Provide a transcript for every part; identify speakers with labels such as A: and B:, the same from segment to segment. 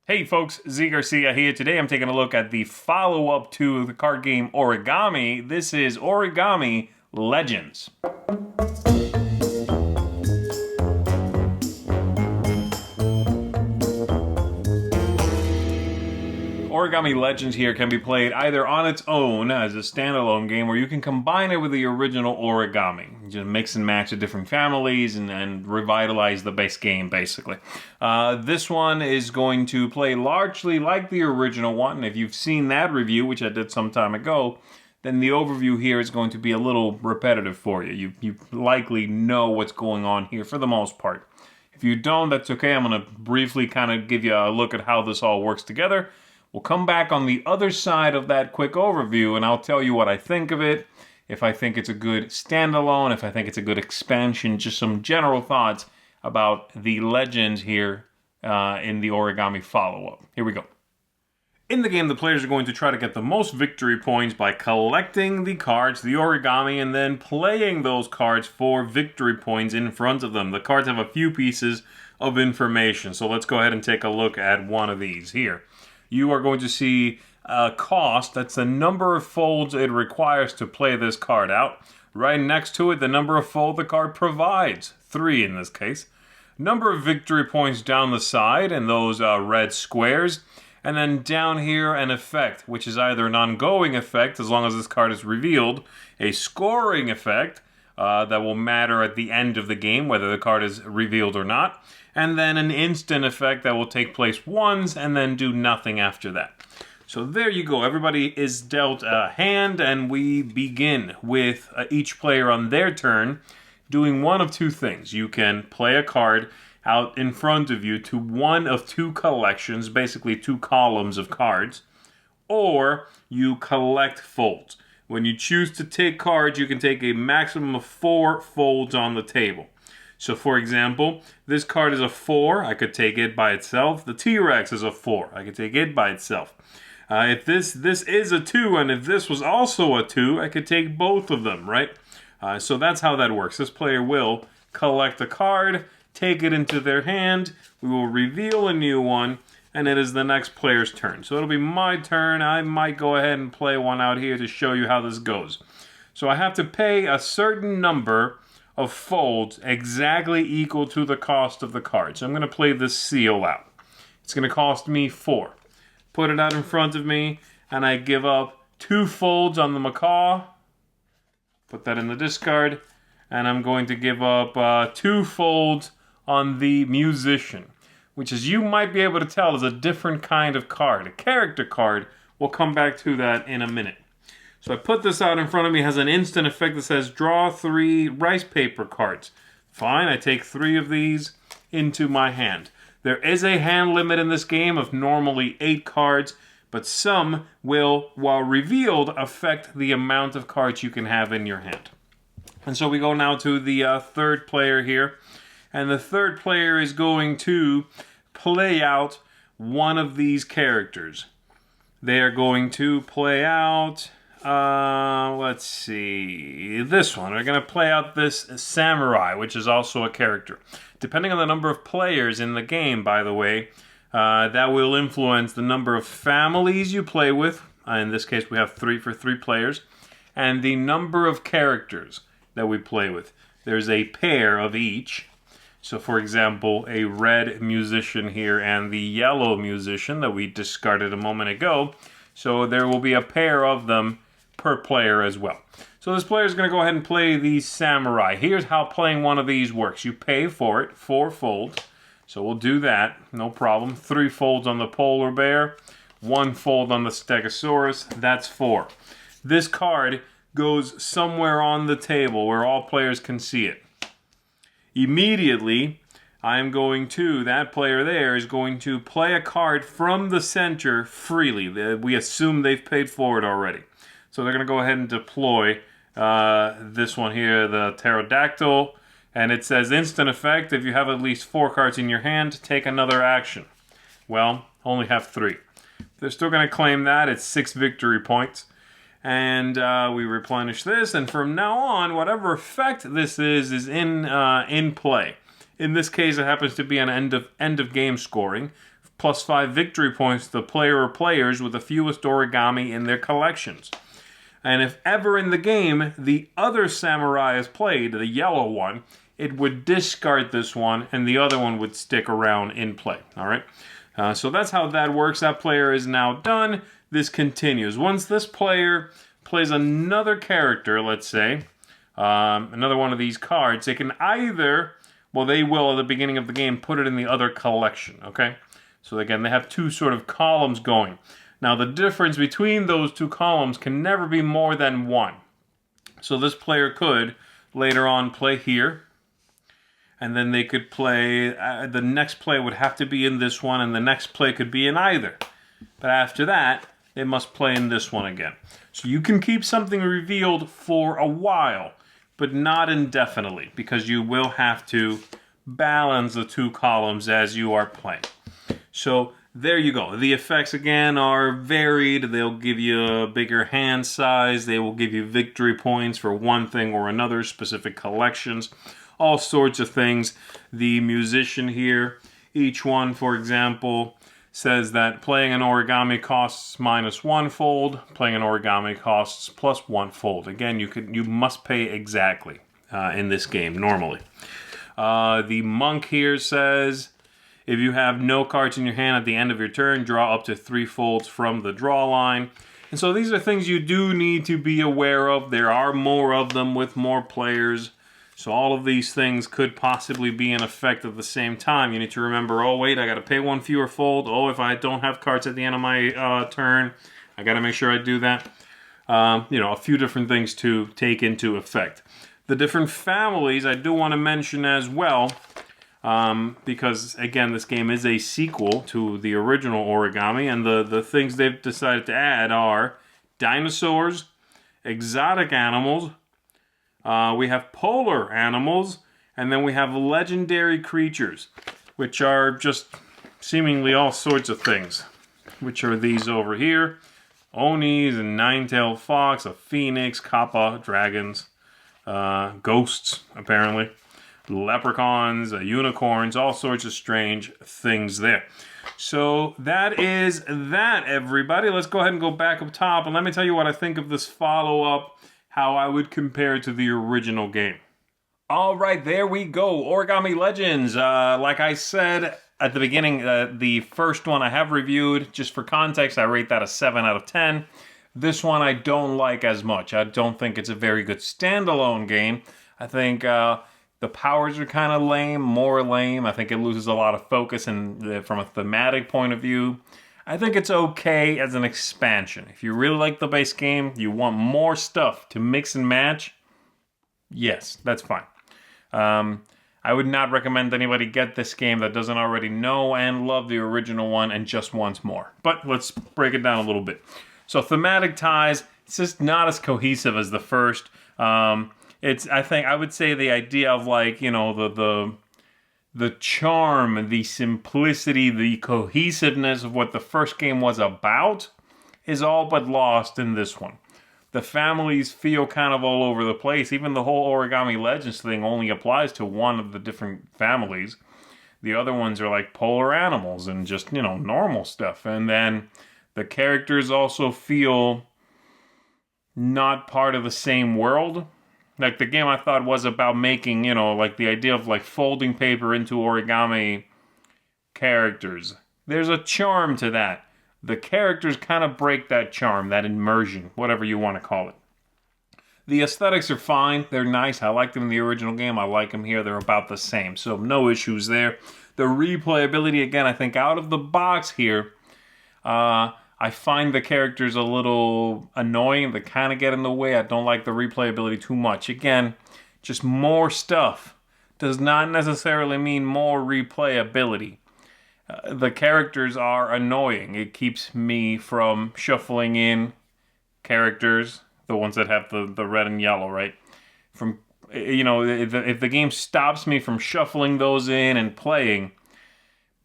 A: Hey folks, Garcia here. Today I'm taking a look at the follow-up to the card game Origami. This is Origami Legends. Origami Legends here can be played either on its own as a standalone game, or you can combine it with the original Origami. Just mix and match the different families and revitalize the base game, basically. This one is going to play largely like the original one. If you've seen that review, which I did some time ago, then the overview here is going to be a little repetitive for you. You likely know what's going on here for the most part. If you don't, that's okay. I'm going to briefly kind of give you a look at how this all works together. We'll come back on the other side of that quick overview, and I'll tell you what I think of it, if I think it's a good standalone, if I think it's a good expansion, just some general thoughts about the legends here in the Origami follow-up. Here we go. In the game, the players are going to try to get the most victory points by collecting the cards, the origami, and then playing those cards for victory points in front of them. The cards have a few pieces of information, so let's go ahead and take a look at one of these here. You are going to see a cost. That's the number of folds it requires to play this card out. Right next to it, the number of folds the card provides. 3 in this case. Number of victory points down the side in those red squares. And then down here, an effect, which is either an ongoing effect, as long as this card is revealed, a scoring effect that will matter at the end of the game, whether the card is revealed or not, and then an instant effect that will take place once and then do nothing after that. So there you go. Everybody is dealt a hand, and we begin with each player on their turn doing one of two things. You can play a card out in front of you to one of two collections, basically two columns of cards, or you collect folds. When you choose to take cards, you can take a maximum of 4 folds on the table. So for example, this card is a 4, I could take it by itself. The T-Rex is a 4, I could take it by itself. If this is a 2, and if this was also a 2, I could take both of them, right? So that's how that works. This player will collect a card, take it into their hand, we will reveal a new one, and it is the next player's turn. So it'll be my turn. I might go ahead and play one out here to show you how this goes. So I have to pay a certain number of folds exactly equal to the cost of the card. So I'm going to play this seal out. It's going to cost me 4. Put it out in front of me, and I give up 2 folds on the macaw. Put that in the discard, and I'm going to give up 2 folds on the musician, which, as you might be able to tell, is a different kind of card, a character card. We'll come back to that in a minute. So I put this out in front of me. It has an instant effect that says draw 3 rice paper cards. Fine, I take 3 of these into my hand. There is a hand limit in this game of normally 8 cards, but some will, while revealed, affect the amount of cards you can have in your hand. And so we go now to the third player here. And the third player is going to play out one of these characters. They are going to play out, let's see, this one. They're going to play out this samurai, which is also a character. Depending on the number of players in the game, by the way, that will influence the number of families you play with. In this case, we have 3 for 3 players. And the number of characters that we play with. There's a pair of each. So, for example, a red musician here and the yellow musician that we discarded a moment ago. So there will be a pair of them per player as well. So this player is going to go ahead and play the samurai. Here's how playing one of these works. You pay for it, 4 folds. So we'll do that, no problem. 3 folds on the polar bear, 1 fold on the stegosaurus. That's 4. This card goes somewhere on the table where all players can see it. Immediately, that player there is going to play a card from the center freely. We assume they've paid for it already. So they're going to go ahead and deploy this one here, the pterodactyl. And it says instant effect. If you have at least 4 cards in your hand, take another action. Well, only have 3. They're still going to claim that. It's 6 victory points. And we replenish this, and from now on, whatever effect this is in play. In this case, it happens to be an end of game scoring. plus 5 victory points to the player or players with the fewest origami in their collections. And if ever in the game the other samurai is played, the yellow one, it would discard this one and the other one would stick around in play. All right. So that's how that works. That player is now done. This continues. Once this player plays another character, let's say, another one of these cards, they can either, well, they will at the beginning of the game put it in the other collection. Okay. So again, they have two sort of columns going. Now, the difference between those two columns can never be more than one. So this player could later on play here, and then they could play, the next play would have to be in this one, and the next play could be in either. But after that, they must play in this one again. So you can keep something revealed for a while, but not indefinitely, because you will have to balance the two columns as you are playing. So there you go. The effects, again, are varied. They'll give you a bigger hand size. They will give you victory points for one thing or another, specific collections, all sorts of things. The musician here, each one, for example, says that playing an origami costs -1 fold. Playing an origami costs +1 fold. Again, you must pay exactly in this game, normally. The monk here says, if you have no cards in your hand at the end of your turn, draw up to 3 folds from the draw line. And so these are things you do need to be aware of. There are more of them with more players. So all of these things could possibly be in effect at the same time. You need to remember, oh wait, I got to pay 1 fewer fold. Oh, if I don't have cards at the end of my turn, I got to make sure I do that. A few different things to take into effect. The different families I do want to mention as well. Because, again, this game is a sequel to the original Origami, and the things they've decided to add are dinosaurs, exotic animals, we have polar animals, and then we have legendary creatures, which are just seemingly all sorts of things, which are these over here. Onis, and nine-tailed fox, a phoenix, kappa, dragons, ghosts, apparently. Leprechauns, unicorns, all sorts of strange things there. So that is that, everybody. Let's go ahead and go back up top, and let me tell you what I think of this follow-up, how I would compare to the original game. All right, there we go. Origami Legends. Like I said at the beginning, the first one I have reviewed, just for context, I rate that a 7 out of 10. This one I don't like as much. I don't think it's a very good standalone game. I think the powers are kind of lame, more lame. I think it loses a lot of focus from a thematic point of view. I think it's okay as an expansion. If you really like the base game, you want more stuff to mix and match, yes, that's fine. I would not recommend anybody get this game that doesn't already know and love the original one and just wants more. But let's break it down a little bit. So thematic ties, it's just not as cohesive as the first. I would say the idea of the charm, the simplicity, the cohesiveness of what the first game was about is all but lost in this one. The families feel kind of all over the place. Even the whole Origami Legends thing only applies to one of the different families. The other ones are like polar animals and just, normal stuff. And then the characters also feel not part of the same world. Like, the game I thought was about making, the idea of, folding paper into origami characters. There's a charm to that. The characters kind of break that charm, that immersion, whatever you want to call it. The aesthetics are fine. They're nice. I liked them in the original game. I like them here. They're about the same. So, no issues there. The replayability, again, I think out of the box here, I find the characters a little annoying. They kind of get in the way. I don't like the replayability too much. Again, just more stuff does not necessarily mean more replayability. The characters are annoying. It keeps me from shuffling in characters, the ones that have the red and yellow, right? If the game stops me from shuffling those in and playing,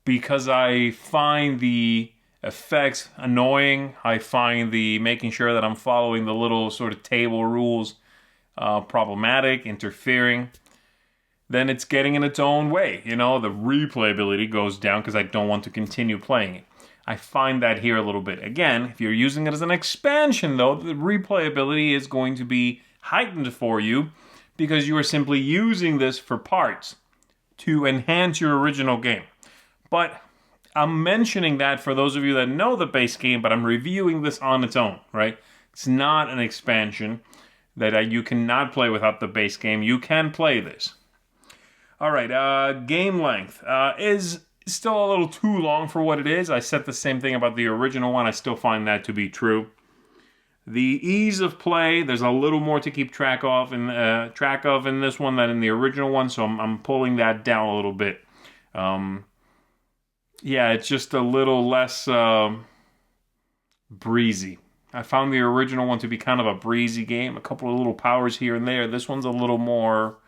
A: because I find the effects annoying. I find the making sure that I'm following the little sort of table rules problematic, interfering. then it's getting in its own way. You know, the replayability goes down because I don't want to continue playing it. I find that here a little bit. Again, if you're using it as an expansion, though, the replayability is going to be heightened for you because you are simply using this for parts to enhance your original game. But I'm mentioning that for those of you that know the base game, but I'm reviewing this on its own, right? It's not an expansion that you cannot play without the base game. You can play this. All right, game length is still a little too long for what it is. I said the same thing about the original one. I still find that to be true. The ease of play, there's a little more to keep track of in this one than in the original one, so I'm pulling that down a little bit. Yeah, it's just a little less breezy. I found the original one to be kind of a breezy game, a couple of little powers here and there. This one's a little more...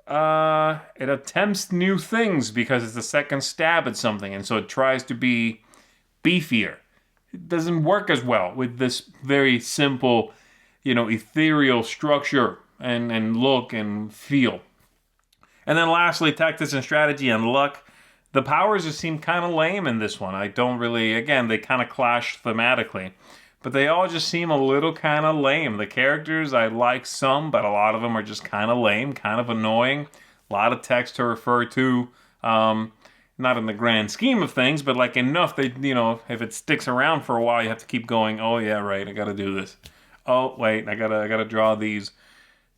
A: it attempts new things because it's a second stab at something, and so it tries to be beefier. It doesn't work as well with this very simple, ethereal structure and look and feel. And then lastly, tactics and strategy and luck. The powers just seem kind of lame in this one. I don't really, again, they kind of clash thematically. But they all just seem a little kind of lame. The characters, I like some, but a lot of them are just kind of lame, kind of annoying. A lot of text to refer to. Not in the grand scheme of things, but like enough that, if it sticks around for a while, you have to keep going, oh yeah, right, I gotta do this. Oh, wait, I gotta draw these.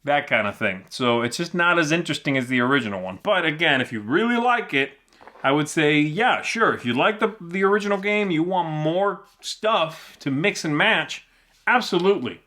A: That kind of thing. So it's just not as interesting as the original one. But again, if you really like it, I would say, yeah, sure. If you like the original game, you want more stuff to mix and match, absolutely.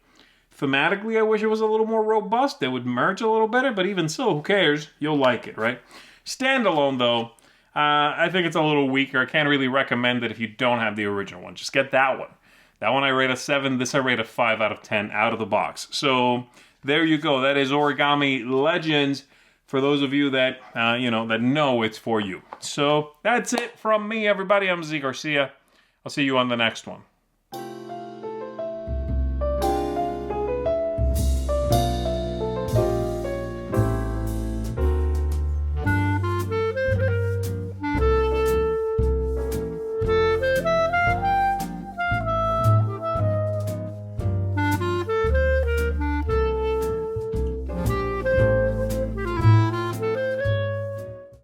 A: Thematically, I wish it was a little more robust. It would merge a little better, but even so, who cares? You'll like it, right? Standalone, though, I think it's a little weaker. I can't really recommend it if you don't have the original one. Just get that one. That one I rate a 7. This I rate a 5 out of 10 out of the box. So there you go. That is Origami Legends. For those of you that, that know it's for you. So that's it from me, everybody. I'm Z Garcia. I'll see you on the next one.